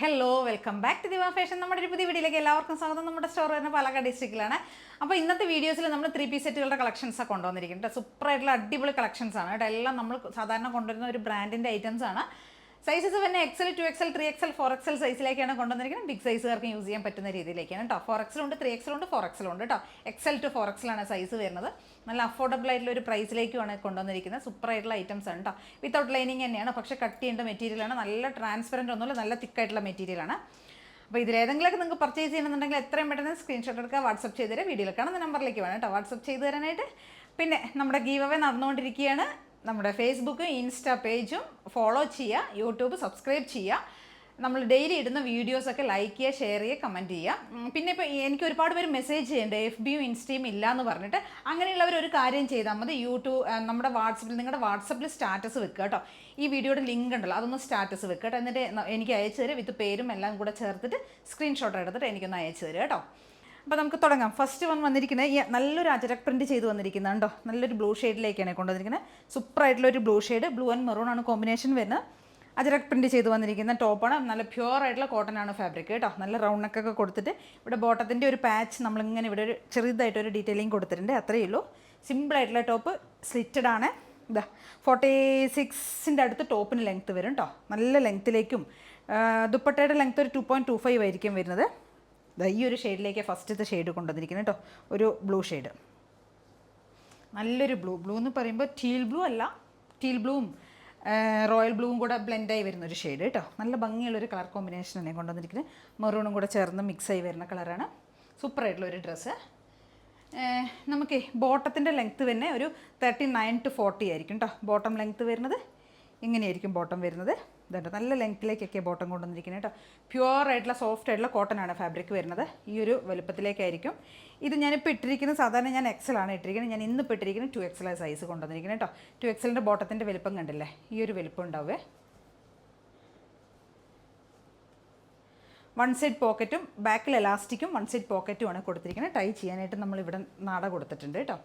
Hello welcome back to ദിവ fashion. നമ്മുടെ ഒരു പുതിയ വീഡിയോയിലേക്ക് എല്ലാവർക്കും സ്വാഗതം. നമ്മുടെ സ്റ്റോർ വരുന്ന പാലക്കാട് ഡിസ്ട്രിക്റ്റിലാണ്. അപ്പോൾ ഇന്നത്തെ വീഡിയോസിൽ നമ്മൾ 3 പീസ് സെറ്റുകളുടെ കളക്ഷൻസ് ഒക്കെ കൊണ്ടുവന്നിരിക്കുന്നുണ്ട്. സൂപ്പറായിട്ടുള്ള അടിപൊളി കളക്ഷൻസ് ആണ് കേട്ടോ. എല്ലാം നമ്മൾ സാധാരണ കൊണ്ടുവരുന്ന ഒരു ബ്രാൻഡിൻ്റെ ഐറ്റംസ് ആണ്. സൈസസ് പിന്നെ XL, 2XL, 3XL, 4XL സൈസിലേക്കാണ് കൊണ്ടുവന്നിരിക്കുന്നത്. ബിഗ് സൈസുകാർക്ക് യൂസ് ചെയ്യാൻ പറ്റുന്ന രീതിയിലേക്കാണ് കേട്ടോ. 4XL ഉണ്ട്, 3XL ഉണ്ട്, 4XL ഉണ്ട് കേട്ടോ. XL to 4XL ആണ് സൈസ് വരുന്നത്. നല്ല അഫോർഡബിൾ ആയിട്ടുള്ള ഒരു പ്രൈസിലേക്കുമാണ് കൊണ്ടുവന്നിരിക്കുന്നത്. സൂപ്പറായിട്ടുള്ള ഐറ്റംസ് ആണ് കേട്ടോ. വിത്തൗട്ട് ലൈനിങ് തന്നെയാണ്, പക്ഷേ കട്ട് ചെയ്യേണ്ട മെറ്റീരിയലാണ്. നല്ല ട്രാൻസ്പെറൻറ്റ് ഒന്നുമില്ല, നല്ല തിക്കായിട്ടുള്ള മെറ്റീരിയലാണ്. അപ്പോൾ ഇതിലേതെങ്കിലുമൊക്കെ നിങ്ങൾക്ക് പർച്ചേസ് ചെയ്യണമെന്നുണ്ടെങ്കിൽ എത്രയും പെട്ടെന്ന് സ്ക്രീൻഷോട്ട് എടുക്കുക, വാട്സപ്പ് ചെയ്ത് തരാം. വീഡിയോയിൽ കാണുന്ന നമ്പറിലേക്ക് വേണം കേട്ടോ വാട്സപ്പ് ചെയ്ത് തരാനായിട്ട്. പിന്നെ നമ്മുടെ ഗീവ് അവേ നടന്നുകൊണ്ടിരിക്കുകയാണ്. നമ്മുടെ ഫേസ്ബുക്കും ഇൻസ്റ്റാ പേജും ഫോളോ ചെയ്യുക, യൂട്യൂബ് സബ്സ്ക്രൈബ് ചെയ്യുക. നമ്മൾ ഡെയിലി ഇടുന്ന വീഡിയോസൊക്കെ ലൈക്ക് ചെയ്യുക, ഷെയർ ചെയ്യുക, കമൻറ്റ് ചെയ്യുക. പിന്നെ ഇപ്പോൾ എനിക്ക് ഒരുപാട് പേര് മെസ്സേജ് ചെയ്യുന്നുണ്ട് FBയും ഇൻസ്റ്റയും ഇല്ല എന്ന് പറഞ്ഞിട്ട്. അങ്ങനെയുള്ളവർ ഒരു കാര്യം ചെയ്താൽ മതി, നമ്മുടെ വാട്സപ്പിൽ നിങ്ങളുടെ വാട്സപ്പിൽ സ്റ്റാറ്റസ് വെക്കുക കേട്ടോ. ഈ വീഡിയോയുടെ ലിങ്ക് ഉണ്ടല്ലോ, അതൊന്ന് സ്റ്റാറ്റസ് വെക്കുക കേട്ടോ. എന്നിട്ട് എനിക്ക് അയച്ചു തരും, വിത്ത് പേരും എല്ലാം കൂടെ ചേർത്തിട്ട് സ്ക്രീൻഷോട്ട് എടുത്തിട്ട് എനിക്കൊന്ന് അയച്ചു തരും കേട്ടോ. അപ്പോൾ നമുക്ക് തുടങ്ങാം. ഫസ്റ്റ് വന്നിരിക്കുന്നത് ഈ നല്ലൊരു അജരക് പ്രിൻറ്റ് ചെയ്ത് വന്നിരിക്കുന്നത് കേട്ടോ. നല്ലൊരു ബ്ലൂ ഷെയ്ഡിലേക്കാണ് കൊണ്ടുവന്നിരിക്കുന്നത്. സൂപ്പറായിട്ടുള്ളൊരു ബ്ലൂ ഷെയ്ഡ്, ബ്ലൂ ആൻഡ് മെറൂണാണ് കോമ്പിനേഷൻ വരുന്നത്. അജരക് പ്രിൻറ്റ് ചെയ്ത് വന്നിരിക്കുന്ന ടോപ്പാണ്. നല്ല പ്യുവർ ആയിട്ടുള്ള കോട്ടൺ ആണ് ഫാബ്രിക് കേട്ടോ. നല്ല റൗണ്ട് നെക്കൊക്കെ കൊടുത്തിട്ട് ഇവിടെ ബോട്ടത്തിൻ്റെ ഒരു പാച്ച് നമ്മളിങ്ങനെ ഇവിടെ ഒരു ചെറുതായിട്ടൊരു ഡീറ്റെയിലിംഗ് കൊടുത്തിട്ടുണ്ട്. അത്രയേ ഉള്ളൂ. സിമ്പിളായിട്ടുള്ള ടോപ്പ്, സ്ലിറ്റഡ് ആണ്. ഇതാ 46ൻ്റെ അടുത്ത് ടോപ്പിന് ലെങ്ത്ത് വരും കേട്ടോ. നല്ല ലെങ്ത്തിലേക്കും ദുപ്പട്ടയുടെ ലെങ്ത്ത് ഒരു 2.25 ആയിരിക്കും വരുന്നത്. ഈ ഒരു ഷെയ്ഡിലേക്ക് ഫസ്റ്റത്തെ ഷെയ്ഡ് കൊണ്ടുവന്നിരിക്കുന്നത് കേട്ടോ. ഒരു ബ്ലൂ ഷെയ്ഡ്, നല്ലൊരു ബ്ലൂ എന്ന് പറയുമ്പോൾ ടീൽ ബ്ലൂ അല്ല, ടീൽ ബ്ലൂവും റോയൽ ബ്ലൂവും കൂടെ ബ്ലെൻഡായി വരുന്നൊരു ഷെയ്ഡ് കേട്ടോ. നല്ല ഭംഗിയുള്ളൊരു കളർ കോമ്പിനേഷനാണ് കൊണ്ടുവന്നിരിക്കുന്നത്. മെറൂണും കൂടെ ചേർന്ന് മിക്സായി വരുന്ന കളറാണ്. സൂപ്പറായിട്ടുള്ളൊരു ഡ്രസ്സ്. നമുക്ക് ബോട്ടത്തിൻ്റെ ലെങ്ത്ത് തന്നെ ഒരു 39 to 40 ആയിരിക്കും കേട്ടോ ബോട്ടം ലെങ്ത്ത് വരുന്നത്. ഇങ്ങനെയായിരിക്കും ബോട്ടം വരുന്നത്. ഇതുണ്ട്, നല്ല ലെങ്ത്തിലേക്കൊക്കെ ബോട്ടം കൊണ്ടുവന്നിരിക്കുന്നത് കേട്ടോ. പ്യുവർ ആയിട്ടുള്ള സോഫ്റ്റ് ആയിട്ടുള്ള കോട്ടൺ ആണ് ഫാബ്രിക് വരുന്നത്. ഈ ഒരു വലുപ്പത്തിലേക്കായിരിക്കും ഇത്. ഞാനിപ്പോൾ ഇട്ടിരിക്കുന്നത് സാധാരണ ഞാൻ XL ആണ് ഇട്ടിരിക്കുന്നത്. ഞാൻ ഇന്നിപ്പോൾ ഇട്ടിരിക്കുന്നത് 2XL സൈസ് കൊണ്ടുവന്നിരിക്കുന്നത് കേട്ടോ. 2XLൻ്റെ ബോട്ടത്തിൻ്റെ വലുപ്പം കണ്ടില്ലേ, ഈ ഒരു വലുപ്പം ഉണ്ടാവേ. വൺ സൈഡ് പോക്കറ്റും ബാക്കിൽ എലാസ്റ്റിക്കും വൺ സൈഡ് പോക്കറ്റുമാണ് കൊടുത്തിരിക്കുന്നത്. ടൈ ചെയ്യാനായിട്ട് നമ്മളിവിടെ നാട കൊടുത്തിട്ടുണ്ട് കേട്ടോ.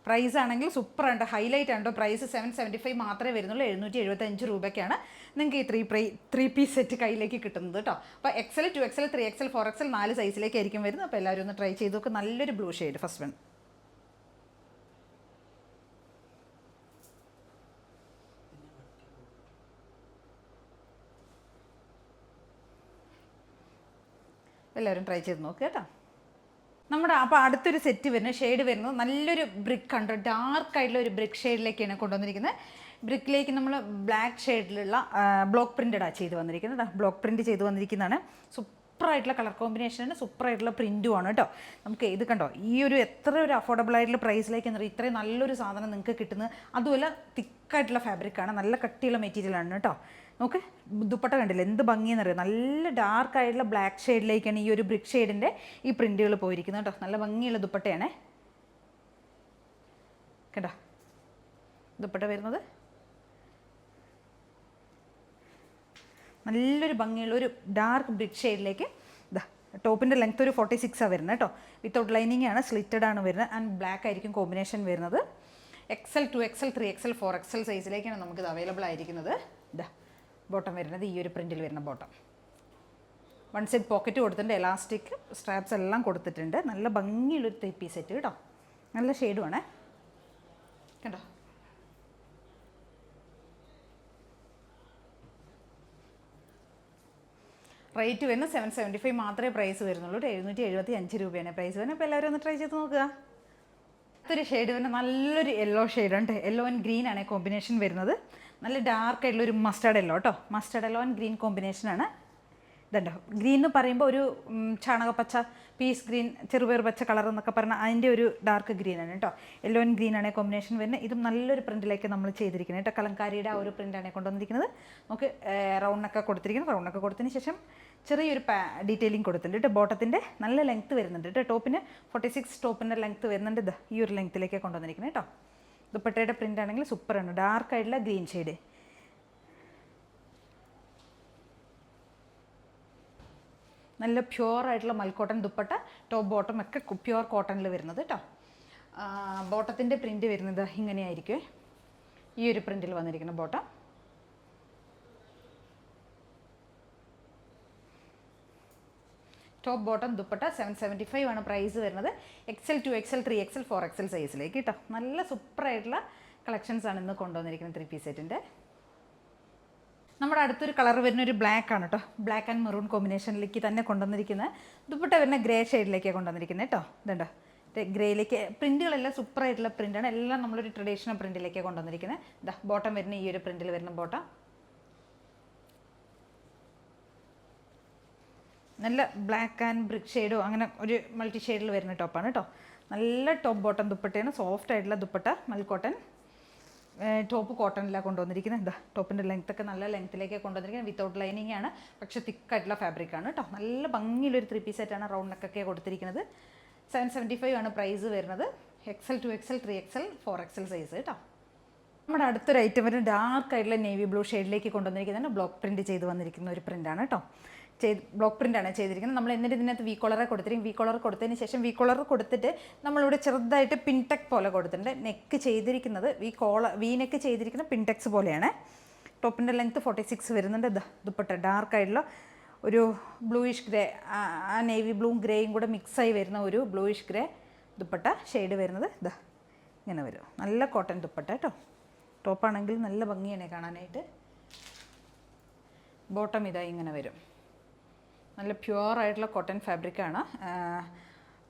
പ്രൈസ് ആണെങ്കിൽ സൂപ്പറുണ്ട്, ഹൈലൈറ്റ് ആണ്. പ്രൈസ് 775 മാത്രമേ വരുന്നുള്ളൂ. 775 രൂപയ്ക്കാണ് നിങ്ങൾക്ക് ഈ 3 പീസ് സെറ്റ് കയ്യിലേക്ക് കിട്ടുന്നത് കേട്ടോ. അപ്പോൾ XL, 2XL, 3XL, 4XL 4 സൈസിലേക്കായിരിക്കും വരുന്നത്. അപ്പോൾ എല്ലാവരും ഒന്ന് ട്രൈ ചെയ്ത് നോക്കുക. നല്ലൊരു ബ്ലൂ ഷെയ്ഡ് ഫസ്റ്റ് വൺ. എല്ലാവരും ട്രൈ ചെയ്ത് നോക്കുക കേട്ടോ. നമ്മുടെ അപ്പോൾ അടുത്തൊരു സെറ്റ് വരുന്നത് ഷെയ്ഡ് വരുന്നത് നല്ലൊരു ബ്രിക്ക് ഉണ്ട്, ഡാർക്കായിട്ടുള്ള ഒരു ബ്രിക്ക് ഷെയ്ഡിലേക്കാണ് കൊണ്ടുവന്നിരിക്കുന്നത്. ബ്രിക്കിലേക്ക് നമ്മൾ ബ്ലാക്ക് ഷെയ്ഡിലുള്ള ബ്ലോക്ക് പ്രിൻ്റഡാണ് ചെയ്ത് വന്നിരിക്കുന്നത്. ബ്ലോക്ക് പ്രിൻറ്റ് ചെയ്ത് വന്നിരിക്കുന്നതാണ്. സൂപ്പറായിട്ടുള്ള കളർ കോമ്പിനേഷനാണ്, സൂപ്പറായിട്ടുള്ള പ്രിൻറ്റുമാണ് കേട്ടോ. നമുക്ക് ഇത് കണ്ടോ, ഈ ഒരു എത്ര ഒരു അഫോർഡബിൾ ആയിട്ടുള്ള പ്രൈസിലേക്ക് എന്ന് പറയുക ഇത്രയും നല്ലൊരു സാധനം നിങ്ങൾക്ക് കിട്ടുന്നത്. അതുമല്ല തിക്കായിട്ടുള്ള ഫാബ്രിക്കാണ്, നല്ല കട്ടിയുള്ള മെറ്റീരിയലാണ് കേട്ടോ. നോക്ക് ദുപ്പട്ട കണ്ടില്ല എന്ത് ഭംഗിയെന്നറിയാം. നല്ല ഡാർക്കായിട്ടുള്ള ബ്ലാക്ക് ഷെയ്ഡിലേക്കാണ് ഈ ഒരു ബ്രിക്ക് ഷെയ്ഡിൻ്റെ ഈ പ്രിൻറ്റുകൾ പോയിരിക്കുന്നത് കേട്ടോ. നല്ല ഭംഗിയുള്ള ദുപ്പട്ടയാണ് കേട്ടോ. ദുപ്പട്ട വരുന്നത് നല്ലൊരു ഭംഗിയുള്ള ഒരു ഡാർക്ക് ബ്രിക്ക് ഷെയ്ഡിലേക്ക്. ഇതാ ടോപ്പിൻ്റെ ലെങ്ത്ത് ഒരു 46 വരുന്നത് കേട്ടോ. വിത്തൗട്ട് ലൈനിങ് ആണ്, സ്ലിറ്റഡ് ആണ് വരുന്നത്. ആൻഡ് ബ്ലാക്ക് ആയിരിക്കും കോമ്പിനേഷൻ വരുന്നത്. XL, 2XL, 3XL, 4XL സൈസിലേക്കാണ് നമുക്കിത് അവൈലബിൾ ആയിരിക്കുന്നത്. ഇതാ ബോട്ടം വരുന്നത് ഈ ഒരു പ്രിൻറ്റിൽ വരുന്ന ബോട്ടം. വൺ സൈഡ് പോക്കറ്റ് കൊടുത്തിട്ടുണ്ട്, എലാസ്റ്റിക് സ്ട്രാപ്സ് എല്ലാം കൊടുത്തിട്ടുണ്ട്. നല്ല ഭംഗിയുള്ളൊരു 3 പീസ് സെറ്റ് കേട്ടോ. നല്ല ഷെയ്ഡുമാണ് കേട്ടോ. റേറ്റ് വരുന്നത് 775 മാത്രമേ പ്രൈസ് വരുന്നുള്ളൂ. 775 രൂപയാണ് പ്രൈസ് വരുന്നത്. അപ്പോൾ എല്ലാവരും ഒന്ന് ട്രൈ ചെയ്ത് നോക്കുക. അടുത്തൊരു ഷെയ്ഡ് വരുന്നത് നല്ലൊരു യെല്ലോ ഷെയ്ഡുണ്ട്. യെല്ലോ ആൻഡ് ഗ്രീൻ ആണ് കോമ്പിനേഷൻ വരുന്നത്. നല്ല ഡാർക്കായിട്ടുള്ളൊരു മസ്റ്റേർഡ് യെല്ലോ കേട്ടോ. മസ്റ്റേർഡ് യെല്ലോ ആൻഡ് ഗ്രീൻ കോമ്പിനേഷനാണ്. ഇതുണ്ടോ, ഗ്രീൻ എന്ന് പറയുമ്പോൾ ഒരു ചാണകപ്പച്ച, പീസ് ഗ്രീൻ, ചെറുപയർ പച്ച കളർ എന്നൊക്കെ പറഞ്ഞാൽ അതിൻ്റെ ഒരു ഡാർക്ക് ഗ്രീനാണ് കേട്ടോ. യെല്ലോ ആൻഡ് ഗ്രീൻ ആണ് കോമ്പിനേഷൻ വരുന്നത്. ഇതും നല്ലൊരു പ്രിൻറ്റിലേക്ക് നമ്മൾ ചെയ്തിരിക്കുന്നത് കേട്ടോ. കലങ്കാരിയുടെ ആ ഒരു പ്രിൻ്റാണ് കൊണ്ടുവന്നിരിക്കുന്നത്. നമുക്ക് റൗണ്ടൊക്കെ കൊടുത്തിരിക്കുന്നത്. റൗണ്ടൊക്കെ കൊടുത്തതിന് ശേഷം ചെറിയൊരു ഡീറ്റെയിലിംഗ് കൊടുത്തിട്ടുണ്ട് കേട്ടോ. ബോട്ടത്തിൻ്റെ നല്ല ലെങ്ത്ത് വരുന്നുണ്ട് കേട്ടോ. ടോപ്പിന് 46 ടോപ്പിൻ്റെ ലെങ്ത്ത് വരുന്നുണ്ട്. ഇത് ഈ ഒരു ലെങ്ത്തിലേക്ക് കൊണ്ടുവന്നിരിക്കുന്നത് കേട്ടോ. ദുപ്പട്ടയുടെ പ്രിൻ്റ് ആണെങ്കിൽ സൂപ്പറാണ്, ഡാർക്കായിട്ടുള്ള ഗ്രീൻ ഷെയ്ഡ്. നല്ല പ്യുവർ ആയിട്ടുള്ള മൽക്കോട്ടൺ ദുപ്പട്ട, ടോപ്പ് ബോട്ടം ഒക്കെ പ്യുവർ കോട്ടണിൽ വരുന്നത് കേട്ടോ. ബോട്ടത്തിൻ്റെ പ്രിൻറ്റ് വരുന്നത് ഇങ്ങനെയായിരിക്കും. ഈ ഒരു പ്രിൻറ്റിൽ വന്നിരിക്കുന്ന ബോട്ടം. ടോപ്പ് ബോട്ടം ദുപ്പട്ട 775 ആണ് പ്രൈസ് വരുന്നത്. XL 2XL 3XL 4XL സൈസിലേക്ക് കേട്ടോ. നല്ല സൂപ്പറായിട്ടുള്ള കളക്ഷൻസാണ് ഇന്ന് കൊണ്ടുവന്നിരിക്കുന്നത് 3 പീസ് സെറ്റിൻ്റെ. നമ്മുടെ അടുത്തൊരു കളർ വരുന്ന ഒരു ബ്ലാക്ക് ആണ് കേട്ടോ. ബ്ലാക്ക് ആൻഡ് മെറൂൺ കോമ്പിനേഷനിലേക്ക് തന്നെ കൊണ്ടുവന്നിരിക്കുന്നത്. ദുപ്പട്ട വരുന്ന ഗ്രേ ഷെയ്ഡിലേക്കാണ് കൊണ്ടുവന്നിരിക്കുന്നത് കേട്ടോ. ഇതുണ്ടോ, ഗ്രേയിലേക്ക് പ്രിൻറ്റുകളെല്ലാം സൂപ്പറായിട്ടുള്ള പ്രിൻ്റാണ്. എല്ലാം നമ്മളൊരു ട്രഡീഷണൽ പ്രിൻറ്റിലേക്കാണ് കൊണ്ടുവന്നിരിക്കുന്നത്. ഇതാ ബോട്ടം വരുന്ന ഈ ഒരു പ്രിൻറ്റിൽ വരുന്ന ബോട്ടം നല്ല ബ്ലാക്ക് ആൻഡ് ബ്രിക്ക് ഷെയ്ഡോ അങ്ങനെ ഒരു മൾട്ടി ഷെയ്ഡിൽ വരുന്ന ടോപ്പാണ് കേട്ടോ. നല്ല ടോപ്പ് ബോട്ടം ദുപ്പട്ടയാണ്. സോഫ്റ്റ് ആയിട്ടുള്ള ദുപ്പട്ട മൽ കോട്ടൺ. ടോപ്പ് കോട്ടണിലാണ് കൊണ്ടുവന്നിരിക്കുന്നത്. എന്താ ടോപ്പിൻ്റെ ലെങ്ത്തൊക്കെ നല്ല ലെങ്ത്തിലേക്ക് കൊണ്ടുവന്നിരിക്കുന്നത്. വിത്തൗട്ട് ലൈനിങ് ആണ്, പക്ഷേ തിക്കായിട്ടുള്ള ഫാബ്രിക്കാണ് കേട്ടോ. നല്ല ഭംഗിയുള്ളൊരു 3 പീസ് സെറ്റാണ്. റൗണ്ട് നെക്കൊക്കെ കൊടുത്തിരിക്കുന്നത്. 775 ആണ് പ്രൈസ് വരുന്നത്. XL 2XL 3XL 4XL size കേട്ടോ. നമ്മുടെ അടുത്തൊരു ഐറ്റം വരും ഡാർക്ക് ആയിട്ടുള്ള നേവി ബ്ലൂ ഷെയ്ഡിലേക്ക് കൊണ്ടുവന്നിരിക്കുന്നതാണ്. ബ്ലോക്ക് പ്രിൻറ്റ് ചെയ്ത് വന്നിരിക്കുന്ന ഒരു പ്രിൻ്റാണ് കേട്ടോ. ബ്ലോക്ക് പ്രിൻ്റാണ് ചെയ്തിരിക്കുന്നത്. നമ്മൾ എന്നിട്ട് ഇതിനകത്ത് വി കോളറെ കൊടുത്തിരിക്കും. വി കോളർ കൊടുത്തതിന് ശേഷം വി കോളർ കൊടുത്തിട്ട് നമ്മളിവിടെ ചെറുതായിട്ട് പിൻടെക് പോലെ കൊടുത്തിട്ടുണ്ട്. നെക്ക് ചെയ്തിരിക്കുന്നത് വി നെക്ക് ചെയ്തിരിക്കുന്ന പിൻടെക്സ് പോലെയാണ്. ടോപ്പിൻ്റെ ലെങ്ത്ത് 46 വരുന്നുണ്ട്. ദുപ്പട്ട ഡാർക്കായിട്ടുള്ള ഒരു ബ്ലൂയിഷ് ഗ്രേ, ആ നേവി ബ്ലൂവും ഗ്രേയും കൂടെ മിക്സായി വരുന്ന ഒരു ബ്ലൂയിഷ് ഗ്രേ ദുപ്പട്ട ഷെയ്ഡ് വരുന്നത്. ഇങ്ങനെ വരും. നല്ല കോട്ടൺ ദുപ്പട്ട കേട്ടോ. ടോപ്പാണെങ്കിൽ നല്ല ഭംഗിയാണ് കാണാനായിട്ട്. ബോട്ടം ഇതായി ഇങ്ങനെ വരും. നല്ല പ്യുവറായിട്ടുള്ള കോട്ടൺ ഫാബ്രിക്കാണ്.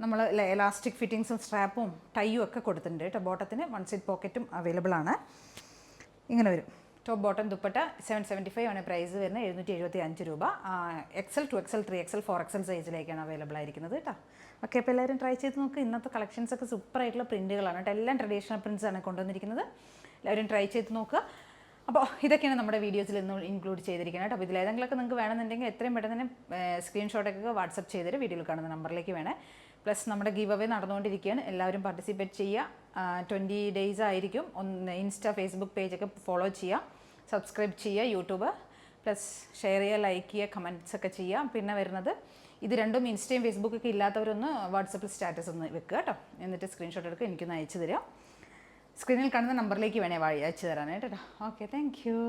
നമ്മൾ എലാസ്റ്റിക് ഫിറ്റിങ്സും സ്ട്രാപ്പും ടൈയും ഒക്കെ കൊടുത്തിട്ടുണ്ട് കേട്ടോ. ബോട്ടത്തിന് 1 സൈഡ് പോക്കറ്റും അവൈലബിൾ ആണ്. ഇങ്ങനെ വരും. ടോപ്പ് ബോട്ടം ദുപ്പട്ട 775 ആണ് പ്രൈസ് വരുന്നത്. 775 രൂപ. XL 2XL 3XL 4XL സൈസിലേക്കാണ് available ആയിരിക്കുന്നത് കേട്ടോ. ഓക്കെ, അപ്പോൾ എല്ലാവരും ട്രൈ ചെയ്ത് നോക്കുക. ഇന്നത്തെ കളക്ഷൻസൊക്കെ സൂപ്പറായിട്ടുള്ള പ്രിൻറ്റുകളാണ് കേട്ടോ. എല്ലാം ട്രഡീഷണൽ പ്രിൻറ്റ്സാണ് കൊണ്ടുവന്നിരിക്കുന്നത്. എല്ലാവരും ട്രൈ ചെയ്ത് നോക്കുക. അപ്പോൾ ഇതൊക്കെയാണ് നമ്മുടെ വീഡിയോസിൽ ഇന്ന് ഇൻക്ലൂഡ് ചെയ്തിരിക്കുന്നത്. അപ്പോൾ ഇതിലേതെങ്കിലുമൊക്കെ നിങ്ങൾക്ക് വേണമെന്നുണ്ടെങ്കിൽ എത്രയും പെട്ടെന്ന് തന്നെ സ്ക്രീൻഷോട്ടൊക്കെ വാട്സപ്പ് ചെയ്തിട്ട് വീഡിയോയിൽ കാണുന്ന നമ്പറിലേക്ക് വേണേ. പ്ലസ് നമ്മുടെ ഗീവ് അവേ നടന്നുകൊണ്ടിരിക്കുകയാണ്. എല്ലാവരും പാർട്ടിസിപ്പേറ്റ് ചെയ്യുക. 20 ഡേയ്സ് ആയിരിക്കും. ഇൻസ്റ്റ ഫേസ്ബുക്ക് പേജൊക്കെ ഫോളോ ചെയ്യുക, സബ്സ്ക്രൈബ് ചെയ്യുക, യൂട്യൂബ് പ്ലസ് ഷെയർ ചെയ്യുക, ലൈക്ക് ചെയ്യുക, കമൻറ്റ്സ് ഒക്കെ ചെയ്യുക. പിന്നെ വരുന്നത് ഇത് രണ്ടും ഇൻസ്റ്റയും ഫേസ്ബുക്കൊക്കെ ഇല്ലാത്തവരൊന്ന് വാട്സപ്പിൽ സ്റ്റാറ്റസ് ഒന്ന് വെക്കുക കേട്ടോ. എന്നിട്ട് സ്ക്രീൻഷോട്ട് എടുക്കുക, എനിക്കൊന്ന് അയച്ചു തരിക. സ്ക്രീനിൽ കാണുന്ന നമ്പറിലേക്ക് വേണേ അയച്ചു തരാനായിട്ട് കേട്ടോ. Okay, thank you.